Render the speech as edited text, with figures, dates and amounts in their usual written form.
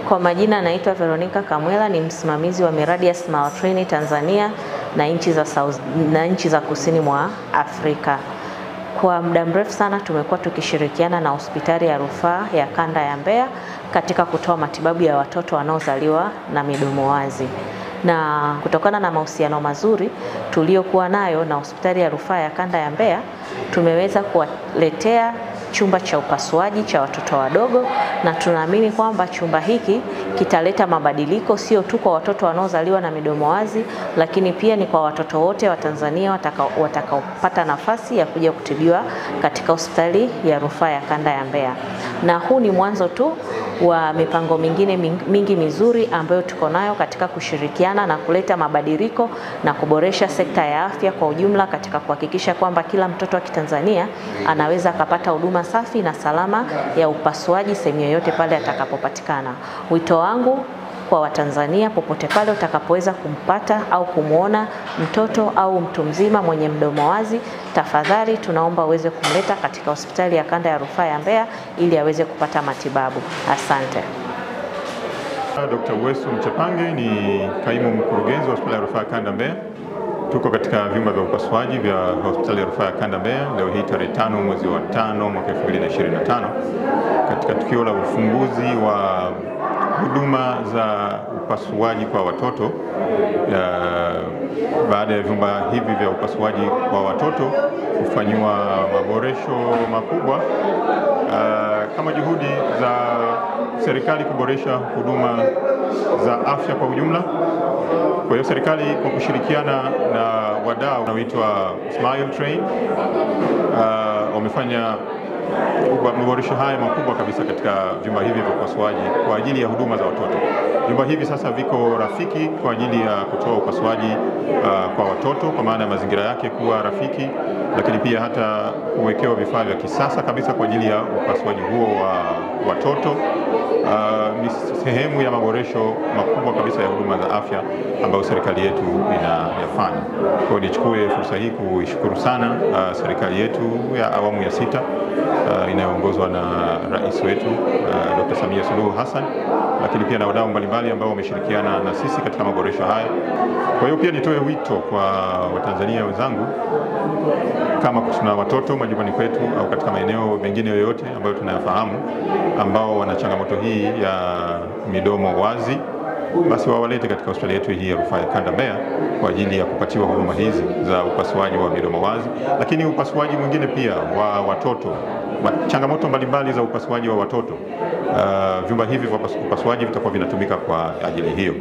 Kwa majina naitwa Veronica Kamwela, ni msimamizi wa miradi ya Smile Train Tanzania na nchi za kusini mwa Afrika. Kwa muda mrefu sana tumekuwa tukishirikiana na hospitali ya rufaa ya kanda ya Mbeya katika kutoa matibabu ya watoto wanaozaliwa na midomo wazi. Na kutokana na mahusiano mazuri tuliokuwa nayo na hospitali ya rufaa ya kanda ya Mbeya, tumeweza kuwaletea chumba cha upasuaji cha watoto wadogo, na tunaamini kwamba chumba hiki kitaleta mabadiliko sio tu kwa watoto wanaozaliwa na midomo wazi, lakini pia ni kwa watoto wote wa Tanzania watakaopata nafasi ya kuja kutibiwa katika hospitali ya rufaa ya kanda ya Mbeya. Na huu ni mwanzo tu wa mipango mingine mingi mizuri ambayo tuko nayo katika kushirikiana na kuleta mabadiliko na kuboresha sekta ya afya kwa ujumla katika kuhakikisha kwamba kila mtoto wa Kitanzania anaweza akapata huduma safi na salama ya upasuaji sehemu yoyote pale atakapopatikana. Wito wangu kwa Watanzania, popote pale utakapoweza kumpata au kumuona mtoto au mtu mzima mwenye mdomo wazi, tafadhali tunaomba uweze kumleta katika hospitali ya kanda ya rufaa ya Mbeya ili aweze kupata matibabu. Asante. Dr. Uwesu Mchapange ni kaimu mkurugenzi wa hospitali ya rufaa ya kanda Mbeya. Tuko katika vyumba vya upasuaji vya hospitali ya rufaa ya kanda Mbeya leo hii tarehe 5 mwezi wa 5 mwaka 2025 katika tukio la ufunguzi wa huduma za upasuaji kwa watoto baada ya vyumba hivi vya upasuaji kwa watoto kufanyiwa maboresho makubwa kama juhudi za serikali kuboresha huduma za afya kwa ujumla. Kwa hiyo serikali kwa kushirikiana na wadau wanaoitwa Smile Train wamefanya maboresho haya makubwa kabisa katika vyumba hivi vya upasuaji kwa ajili ya huduma za watoto. Vyumba hivi sasa viko rafiki kwa ajili ya kutoa upasuaji kwa watoto, kwa maana ya mazingira yake kuwa rafiki, lakini pia hata kuwekewa vifaa vya kisasa kabisa kwa ajili ya upasuaji huo wa watoto. Ni sehemu ya maboresho makubwa kabisa ya huduma za afya ambayo serikali yetu inayafanya. Kwa hiyo nichukue fursa hii kuishukuru sana serikali yetu ya awamu ya 6 inayoongozwa na rais wetu Dr. Samia Suluhu Hassan, lakini pia na wadau mbalimbali ambao wameshirikiana na sisi katika maboresho haya. Kwa hiyo pia nitoe wito kwa Watanzania wenzangu, kama tuna watoto majumbani kwetu au katika maeneo mengine yoyote ambayo tunayafahamu ambao wana changamoto hii ya midomo wazi, basi wawalete katika hospitali yetu hii ya rufaa ya kanda Mbeya kwa ajili ya kupatiwa huduma hizi za upasuaji wa midomo wazi, lakini upasuaji mwingine pia wa watoto, changamoto mbalimbali za upasuaji wa watoto. Vyumba hivi vya upasuaji vitakuwa vinatumika kwa ajili hiyo.